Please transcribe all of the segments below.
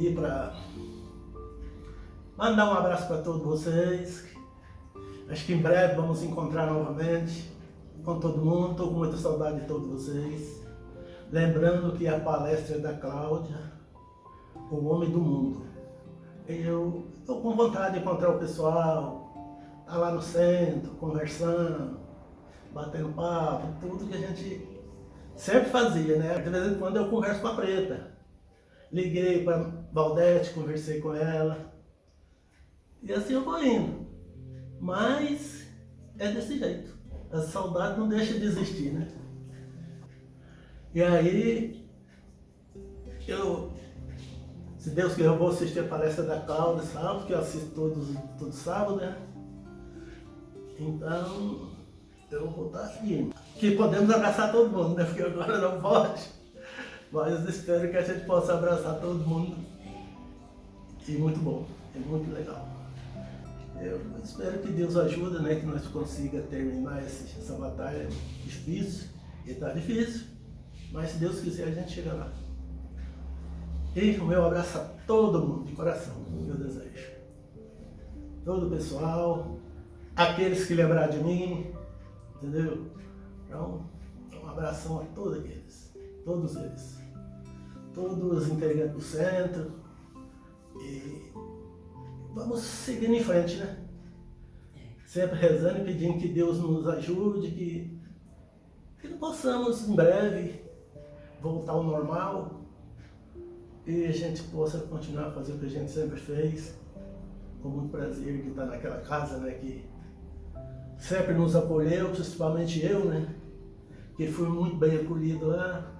aqui para mandar um abraço para todos vocês. Acho que em breve vamos se encontrar novamente com todo mundo. Estou com muita saudade de todos vocês. Lembrando que a palestra é da Cláudia, o homem do mundo. Eu estou com vontade de encontrar o pessoal, estar lá no centro, conversando, batendo papo, tudo que a gente sempre fazia, né? De vez em quando eu converso com a Preta. Liguei para Valdete, conversei com ela. E assim eu vou indo. Mas é desse jeito. A saudade não deixa de existir, né? E aí, se Deus quiser, eu vou assistir a palestra da Cláudia sábado, que eu assisto todo sábado, né? Então, eu vou estar firme. Que podemos abraçar todo mundo, né? Porque agora não pode. Mas espero que a gente possa abraçar todo mundo. E muito bom, é muito legal. Eu espero que Deus ajude, né? Que nós consiga terminar essa batalha difícil. E está difícil. Mas se Deus quiser, a gente chega lá. E o meu abraço a todo mundo, de coração, meu desejo. Todo o pessoal, aqueles que lembraram de mim, entendeu? Então, um abração a todos eles, todos os integrantes do centro. E vamos seguindo em frente, né? Sempre rezando e pedindo que Deus nos ajude, que possamos em breve voltar ao normal e a gente possa continuar a fazer o que a gente sempre fez, com muito prazer de estar naquela casa, né, que sempre nos acolheu, principalmente eu, né, que fui muito bem acolhido lá.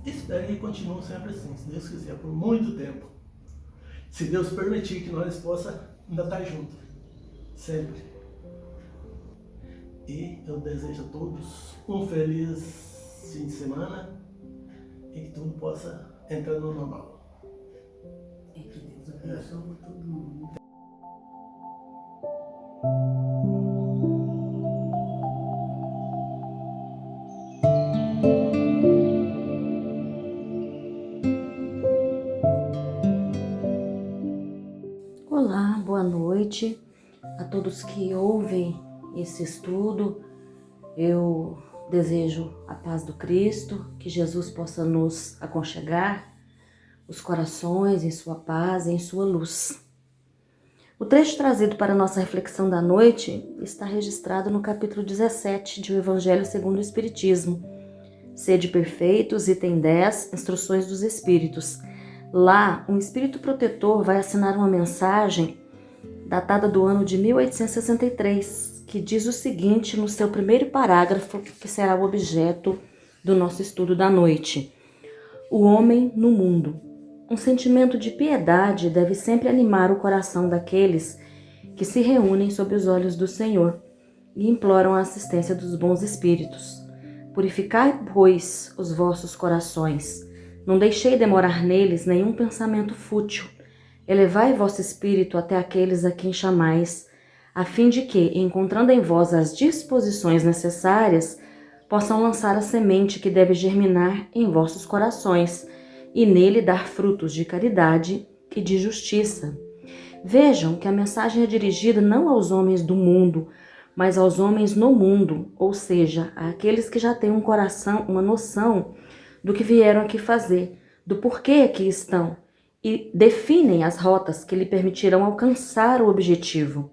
Espero que continue sempre assim, se Deus quiser, por muito tempo. Se Deus permitir que nós possamos ainda estar juntos, sempre. E eu desejo a todos um feliz fim de semana e que tudo possa entrar no normal. É que Deus abençoe todo mundo. Olá, boa noite a todos que ouvem esse estudo. Eu desejo a paz do Cristo, que Jesus possa nos aconchegar os corações em sua paz e em sua luz. O trecho trazido para a nossa reflexão da noite está registrado no capítulo 17 de O Evangelho segundo o Espiritismo. Sede perfeitos, item 10, Instruções dos Espíritos. Lá, um espírito protetor vai assinar uma mensagem datada do ano de 1863, que diz o seguinte no seu primeiro parágrafo, que será o objeto do nosso estudo da noite. O homem no mundo. Um sentimento de piedade deve sempre animar o coração daqueles que se reúnem sob os olhos do Senhor e imploram a assistência dos bons espíritos. Purificai, pois, os vossos corações. Não deixei demorar neles nenhum pensamento fútil. Elevai vosso espírito até aqueles a quem chamais, a fim de que, encontrando em vós as disposições necessárias, possam lançar a semente que deve germinar em vossos corações e nele dar frutos de caridade e de justiça. Vejam que a mensagem é dirigida não aos homens do mundo, mas aos homens no mundo, ou seja, àqueles que já têm um coração, uma noção do que vieram aqui fazer, do porquê aqui estão, e definem as rotas que lhe permitirão alcançar o objetivo.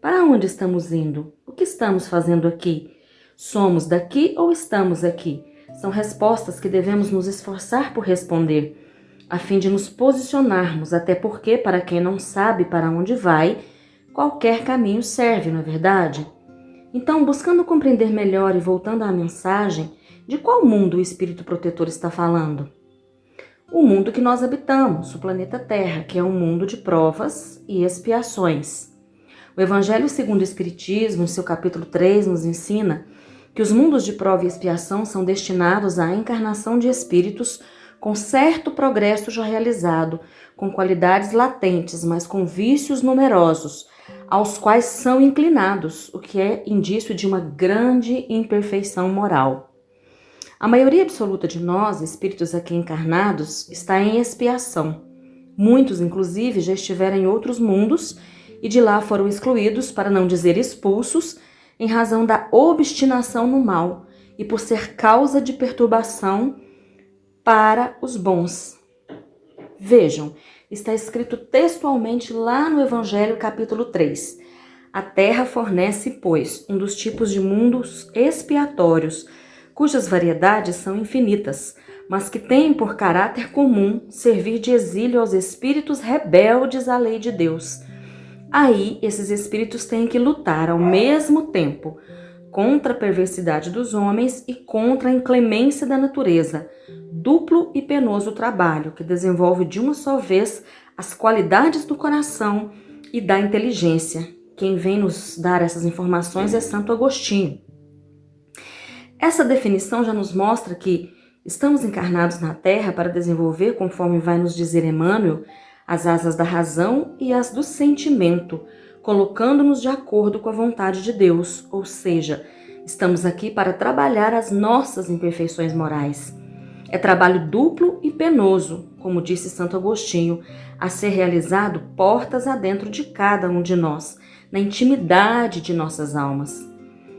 Para onde estamos indo? O que estamos fazendo aqui? Somos daqui ou estamos aqui? São respostas que devemos nos esforçar por responder, a fim de nos posicionarmos, até porque, para quem não sabe para onde vai, qualquer caminho serve, não é verdade? Então, buscando compreender melhor e voltando à mensagem, de qual mundo o Espírito Protetor está falando? O mundo que nós habitamos, o planeta Terra, que é um mundo de provas e expiações. O Evangelho segundo o Espiritismo, em seu capítulo 3, nos ensina que os mundos de prova e expiação são destinados à encarnação de espíritos com certo progresso já realizado, com qualidades latentes, mas com vícios numerosos, aos quais são inclinados, o que é indício de uma grande imperfeição moral. A maioria absoluta de nós, espíritos aqui encarnados, está em expiação, Muitos, inclusive, já estiveram em outros mundos e de lá foram excluídos, para não dizer expulsos, em razão da obstinação no mal e por ser causa de perturbação para os bons. Vejam, está escrito textualmente lá no Evangelho capítulo 3. A terra fornece, pois, um dos tipos de mundos expiatórios, cujas variedades são infinitas, mas que têm por caráter comum servir de exílio aos espíritos rebeldes à lei de Deus. Aí, esses espíritos têm que lutar ao mesmo tempo contra a perversidade dos homens e contra a inclemência da natureza, duplo e penoso trabalho que desenvolve de uma só vez as qualidades do coração e da inteligência. Quem vem nos dar essas informações é Santo Agostinho. Essa definição já nos mostra que estamos encarnados na Terra para desenvolver, conforme vai nos dizer Emmanuel, as asas da razão e as do sentimento, colocando-nos de acordo com a vontade de Deus, ou seja, estamos aqui para trabalhar as nossas imperfeições morais. É trabalho duplo e penoso, como disse Santo Agostinho, a ser realizado portas adentro de cada um de nós, na intimidade de nossas almas.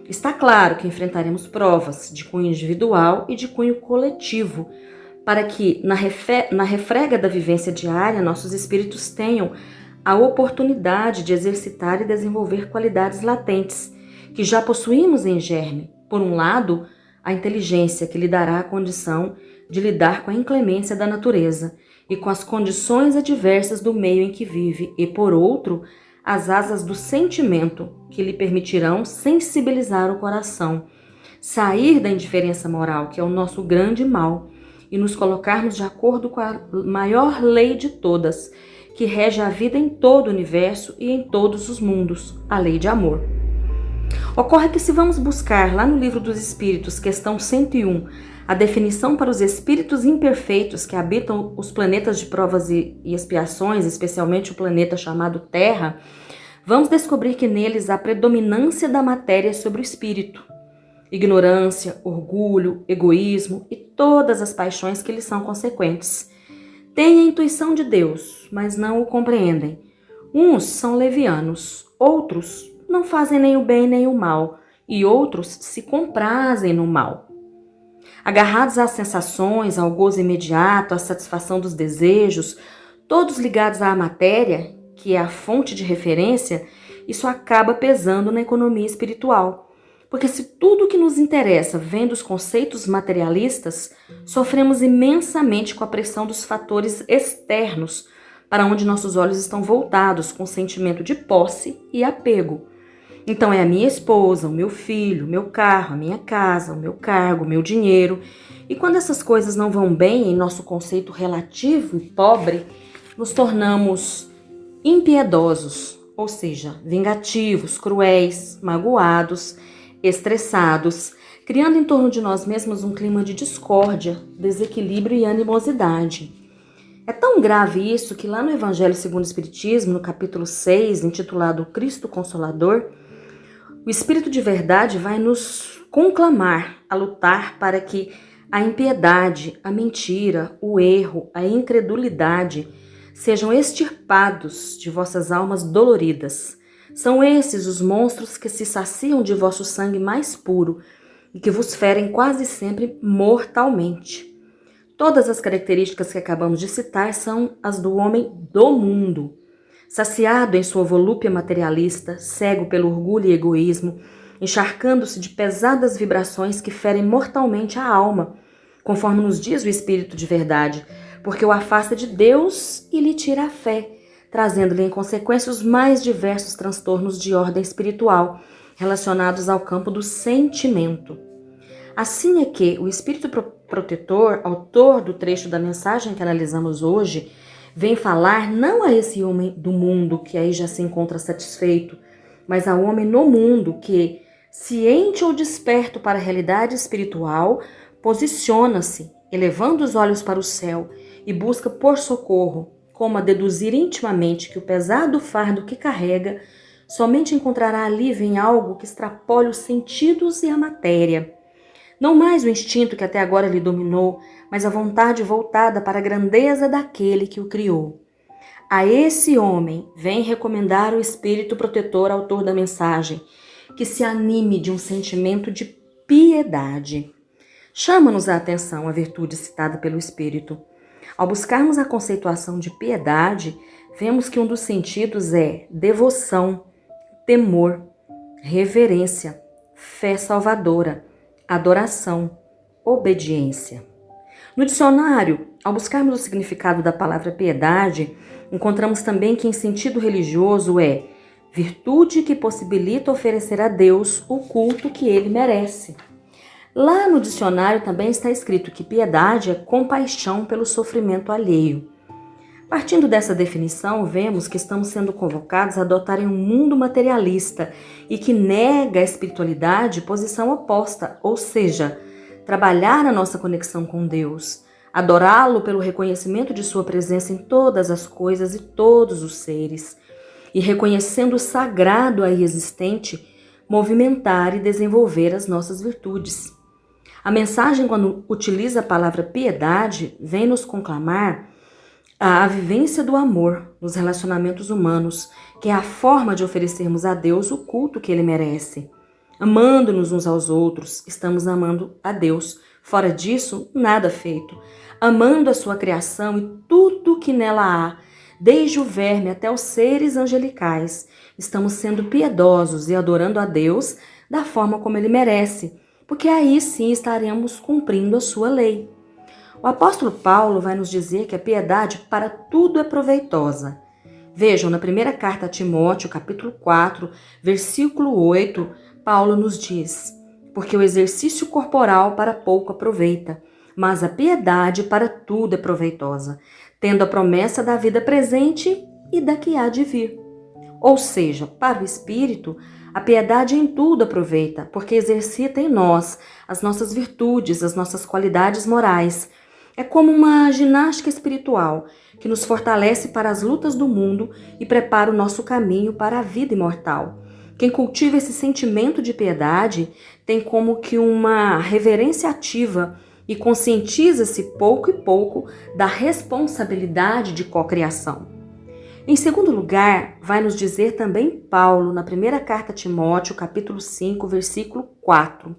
Está claro que enfrentaremos provas de cunho individual e de cunho coletivo, para que, na refrega da vivência diária, nossos espíritos tenham a oportunidade de exercitar e desenvolver qualidades latentes, que já possuímos em germe. Por um lado, a inteligência, que lhe dará a condição de lidar com a inclemência da natureza e com as condições adversas do meio em que vive, e por outro, as asas do sentimento, que lhe permitirão sensibilizar o coração, sair da indiferença moral, que é o nosso grande mal, e nos colocarmos de acordo com a maior lei de todas, que rege a vida em todo o universo e em todos os mundos, a lei de amor. Ocorre que, se vamos buscar lá no Livro dos Espíritos, questão 101, a definição para os espíritos imperfeitos que habitam os planetas de provas e expiações, especialmente o planeta chamado Terra, vamos descobrir que neles há predominância da matéria sobre o espírito. Ignorância, orgulho, egoísmo e todas as paixões que lhes são consequentes. Têm a intuição de Deus, mas não o compreendem. Uns são levianos, outros não fazem nem o bem nem o mal, e outros se comprazem no mal. Agarrados às sensações, ao gozo imediato, à satisfação dos desejos, todos ligados à matéria, que é a fonte de referência, isso acaba pesando na economia espiritual. Porque se tudo o que nos interessa vem dos conceitos materialistas, sofremos imensamente com a pressão dos fatores externos, para onde nossos olhos estão voltados com o sentimento de posse e apego. Então é a minha esposa, o meu filho, o meu carro, a minha casa, o meu cargo, o meu dinheiro. E quando essas coisas não vão bem em nosso conceito relativo e pobre, nos tornamos impiedosos, ou seja, vingativos, cruéis, magoados, estressados, criando em torno de nós mesmos um clima de discórdia, desequilíbrio e animosidade. É tão grave isso que lá no Evangelho segundo o Espiritismo, no capítulo 6, intitulado Cristo Consolador, o Espírito de Verdade vai nos conclamar a lutar para que a impiedade, a mentira, o erro, a incredulidade sejam extirpados de vossas almas doloridas. São esses os monstros que se saciam de vosso sangue mais puro e que vos ferem quase sempre mortalmente. Todas as características que acabamos de citar são as do homem do mundo, saciado em sua volúpia materialista, cego pelo orgulho e egoísmo, encharcando-se de pesadas vibrações que ferem mortalmente a alma, conforme nos diz o Espírito de Verdade, porque o afasta de Deus e lhe tira a fé, trazendo-lhe em consequência os mais diversos transtornos de ordem espiritual relacionados ao campo do sentimento. Assim é que o Espírito Protetor, autor do trecho da mensagem que analisamos hoje, vem falar não a esse homem do mundo que aí já se encontra satisfeito, mas ao homem no mundo que, ciente ou desperto para a realidade espiritual, posiciona-se, elevando os olhos para o céu e busca por socorro, como a deduzir intimamente que o pesado fardo que carrega somente encontrará alívio em algo que extrapole os sentidos e a matéria. Não mais o instinto que até agora lhe dominou, mas a vontade voltada para a grandeza daquele que o criou. A esse homem vem recomendar o Espírito protetor, autor da mensagem, que se anime de um sentimento de piedade. Chama-nos a atenção a virtude citada pelo Espírito. Ao buscarmos a conceituação de piedade, vemos que um dos sentidos é devoção, temor, reverência, fé salvadora, adoração, obediência. No dicionário, ao buscarmos o significado da palavra piedade, encontramos também que em sentido religioso é virtude que possibilita oferecer a Deus o culto que ele merece. Lá no dicionário também está escrito que piedade é compaixão pelo sofrimento alheio. Partindo dessa definição, vemos que estamos sendo convocados a adotarem um mundo materialista e que nega a espiritualidade, posição oposta, ou seja, trabalhar na nossa conexão com Deus, adorá-lo pelo reconhecimento de sua presença em todas as coisas e todos os seres, e reconhecendo o sagrado aí existente, movimentar e desenvolver as nossas virtudes. A mensagem, quando utiliza a palavra piedade, vem nos conclamar a vivência do amor nos relacionamentos humanos, que é a forma de oferecermos a Deus o culto que Ele merece. Amando-nos uns aos outros, estamos amando a Deus. Fora disso, nada feito. Amando a sua criação e tudo que nela há, desde o verme até os seres angelicais, estamos sendo piedosos e adorando a Deus da forma como Ele merece, porque aí sim estaremos cumprindo a sua lei. O apóstolo Paulo vai nos dizer que a piedade para tudo é proveitosa. Vejam, na primeira carta a Timóteo, capítulo 4, versículo 8, Paulo nos diz: porque o exercício corporal para pouco aproveita, mas a piedade para tudo é proveitosa, tendo a promessa da vida presente e da que há de vir. Ou seja, para o espírito, a piedade em tudo aproveita, porque exercita em nós as nossas virtudes, as nossas qualidades morais. É como uma ginástica espiritual que nos fortalece para as lutas do mundo e prepara o nosso caminho para a vida imortal. Quem cultiva esse sentimento de piedade tem como que uma reverência ativa e conscientiza-se pouco e pouco da responsabilidade de cocriação. Em segundo lugar, vai nos dizer também Paulo, na primeira carta a Timóteo, capítulo 5, versículo 4.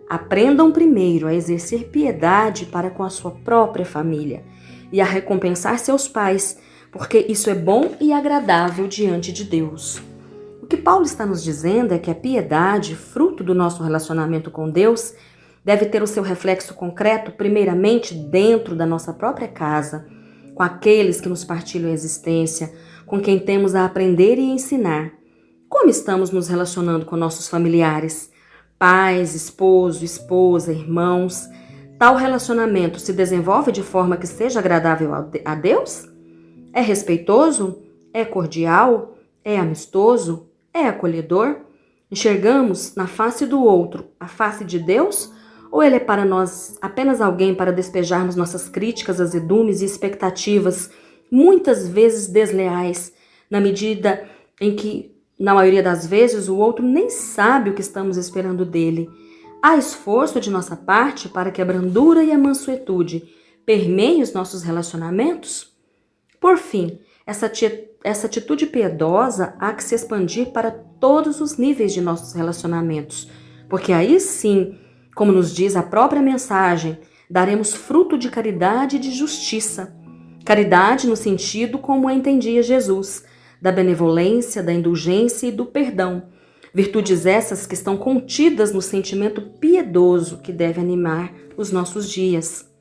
Aprendam primeiro a exercer piedade para com a sua própria família e a recompensar seus pais, porque isso é bom e agradável diante de Deus. O que Paulo está nos dizendo é que a piedade, fruto do nosso relacionamento com Deus, deve ter o seu reflexo concreto primeiramente dentro da nossa própria casa, com aqueles que nos partilham a existência, com quem temos a aprender e ensinar. Como estamos nos relacionando com nossos familiares? Pais, esposo, esposa, irmãos. Tal relacionamento se desenvolve de forma que seja agradável a Deus? É respeitoso? É cordial? É amistoso? É acolhedor? Enxergamos na face do outro a face de Deus? Ou ele é para nós apenas alguém para despejarmos nossas críticas, azedumes e expectativas, muitas vezes desleais, na medida em que, na maioria das vezes, o outro nem sabe o que estamos esperando dele? Há esforço de nossa parte para que a brandura e a mansuetude permeiem os nossos relacionamentos? Por fim, essa atitude piedosa há que se expandir para todos os níveis de nossos relacionamentos, porque aí sim, como nos diz a própria mensagem, daremos fruto de caridade e de justiça. Caridade no sentido como a entendia Jesus, da benevolência, da indulgência e do perdão. Virtudes essas que estão contidas no sentimento piedoso que deve animar os nossos dias.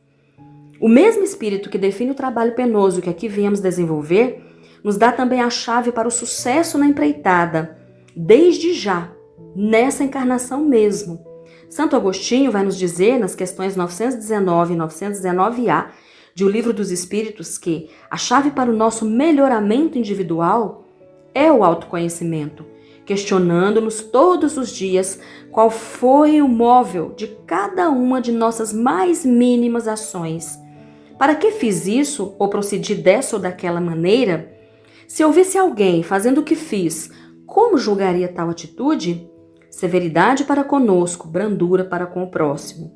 O mesmo espírito que define o trabalho penoso que aqui viemos desenvolver, nos dá também a chave para o sucesso na empreitada, desde já, nessa encarnação mesmo. Santo Agostinho vai nos dizer, nas questões 919 e 919A de O Livro dos Espíritos, que a chave para o nosso melhoramento individual é o autoconhecimento, questionando-nos todos os dias qual foi o móvel de cada uma de nossas mais mínimas ações. Para que fiz isso ou procedi dessa ou daquela maneira? Se eu visse alguém fazendo o que fiz, como julgaria tal atitude? Severidade para conosco, brandura para com o próximo.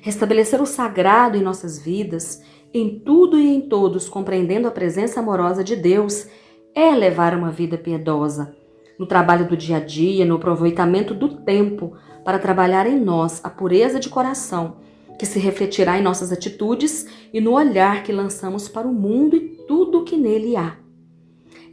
Restabelecer o sagrado em nossas vidas, em tudo e em todos, compreendendo a presença amorosa de Deus, é levar uma vida piedosa. No trabalho do dia a dia, no aproveitamento do tempo, para trabalhar em nós a pureza de coração, que se refletirá em nossas atitudes e no olhar que lançamos para o mundo e tudo o que nele há.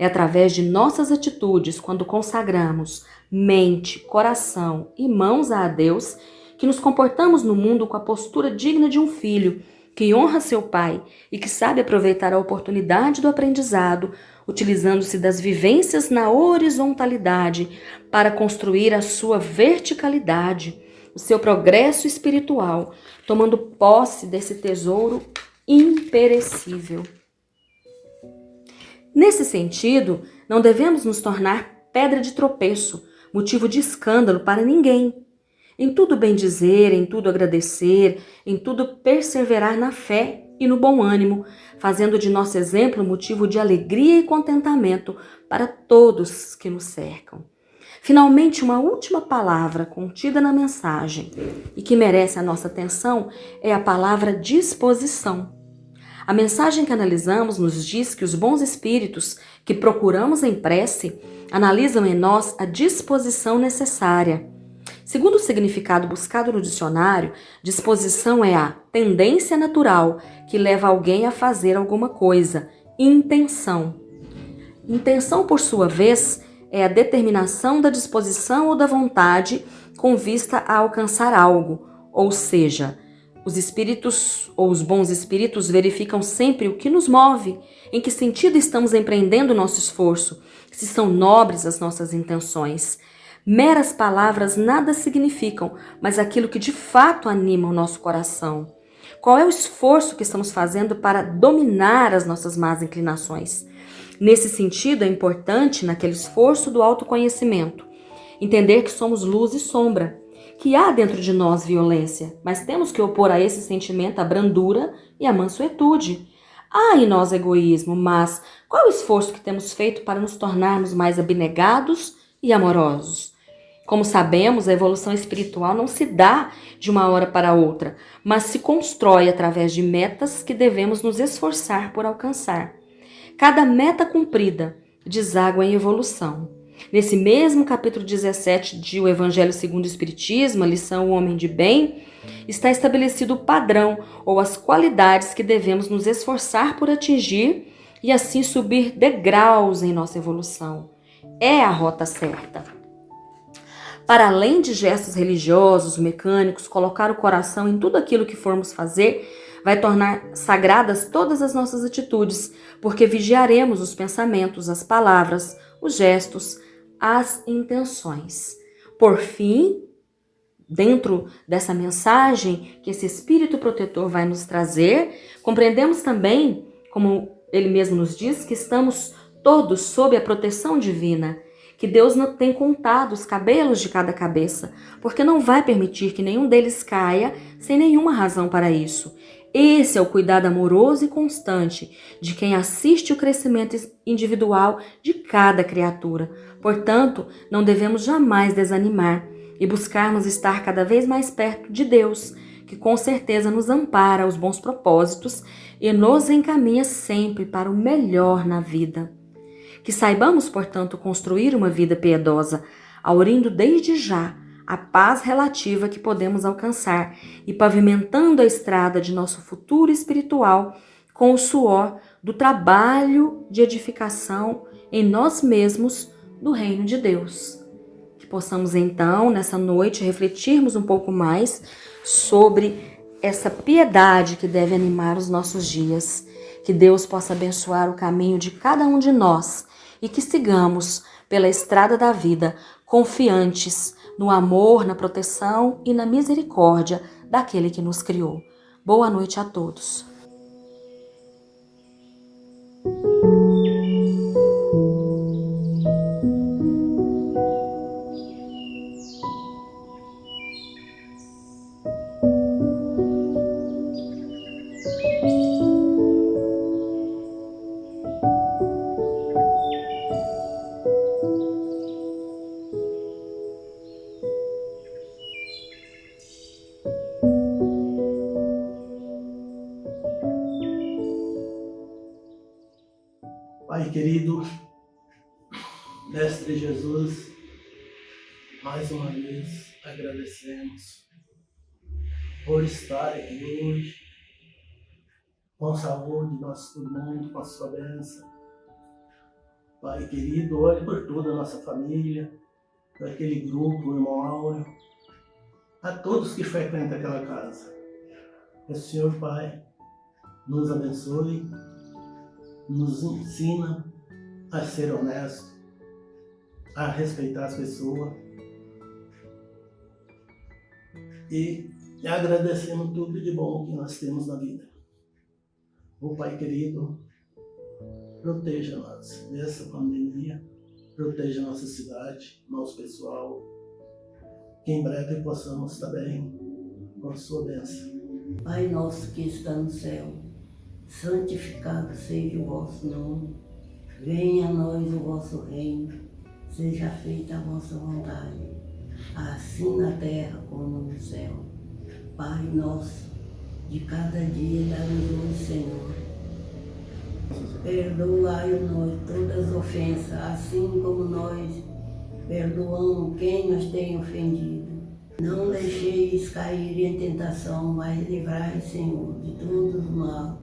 É através de nossas atitudes, quando consagramos mente, coração e mãos a Deus, que nos comportamos no mundo com a postura digna de um filho, que honra seu pai e que sabe aproveitar a oportunidade do aprendizado, utilizando-se das vivências na horizontalidade para construir a sua verticalidade, o seu progresso espiritual, tomando posse desse tesouro imperecível. Nesse sentido, não devemos nos tornar pedra de tropeço, motivo de escândalo para ninguém. Em tudo bem dizer, em tudo agradecer, em tudo perseverar na fé e no bom ânimo, fazendo de nosso exemplo motivo de alegria e contentamento para todos que nos cercam. Finalmente, uma última palavra contida na mensagem e que merece a nossa atenção é a palavra disposição. A mensagem que analisamos nos diz que os bons espíritos que procuramos em prece analisam em nós a disposição necessária. Segundo o significado buscado no dicionário, disposição é a tendência natural que leva alguém a fazer alguma coisa, intenção. Intenção, por sua vez, é a determinação da disposição ou da vontade com vista a alcançar algo, ou seja, os espíritos ou os bons espíritos verificam sempre o que nos move, em que sentido estamos empreendendo o nosso esforço, se são nobres as nossas intenções. Meras palavras nada significam, mas aquilo que de fato anima o nosso coração. Qual é o esforço que estamos fazendo para dominar as nossas más inclinações? Nesse sentido, é importante, naquele esforço do autoconhecimento, entender que somos luz e sombra, que há dentro de nós violência, mas temos que opor a esse sentimento a brandura e a mansuetude. Há em nós egoísmo, mas qual é o esforço que temos feito para nos tornarmos mais abnegados e amorosos? Como sabemos, a evolução espiritual não se dá de uma hora para outra, mas se constrói através de metas que devemos nos esforçar por alcançar. Cada meta cumprida deságua em evolução. Nesse mesmo capítulo 17 de O Evangelho segundo o Espiritismo, a lição O Homem de Bem, está estabelecido o padrão ou as qualidades que devemos nos esforçar por atingir e assim subir degraus em nossa evolução. É a rota certa. Para além de gestos religiosos, mecânicos, colocar o coração em tudo aquilo que formos fazer, vai tornar sagradas todas as nossas atitudes, porque vigiaremos os pensamentos, as palavras, os gestos, as intenções. Por fim, dentro dessa mensagem que esse Espírito Protetor vai nos trazer, compreendemos também, como ele mesmo nos diz, que estamos todos sob a proteção divina, que Deus não tem contado os cabelos de cada cabeça, porque não vai permitir que nenhum deles caia sem nenhuma razão para isso. Esse é o cuidado amoroso e constante de quem assiste o crescimento individual de cada criatura. Portanto, não devemos jamais desanimar e buscarmos estar cada vez mais perto de Deus, que com certeza nos ampara aos bons propósitos e nos encaminha sempre para o melhor na vida. Que saibamos, portanto, construir uma vida piedosa, aurindo desde já a paz relativa que podemos alcançar e pavimentando a estrada de nosso futuro espiritual com o suor do trabalho de edificação em nós mesmos do reino de Deus. Que possamos então, nessa noite, refletirmos um pouco mais sobre essa piedade que deve animar os nossos dias. Que Deus possa abençoar o caminho de cada um de nós e que sigamos pela estrada da vida confiantes no amor, na proteção e na misericórdia daquele que nos criou. Boa noite a todos. Pai querido, Mestre Jesus, mais uma vez agradecemos por estar aqui hoje, com saúde, nosso todo mundo, com a sua bênção. Pai querido, olhe por toda a nossa família, por aquele grupo, o irmão Áureo, a todos que frequentam aquela casa. Que o Senhor, Pai, nos abençoe, nos ensina a ser honesto, a respeitar as pessoas e agradecemos tudo de bom que nós temos na vida. O Pai querido, proteja nós dessa pandemia, proteja nossa cidade, nosso pessoal, que em breve possamos estar bem com a sua bênção. Pai nosso que está no céu, santificado seja o vosso nome. Venha a nós o vosso reino, seja feita a vossa vontade, assim na terra como no céu. Pai nosso, de cada dia dá-nos hoje, Senhor. Perdoai-nos todas as ofensas, assim como nós perdoamos quem nos tem ofendido. Não deixeis cair em tentação, mas livrai, Senhor, de todo o mal.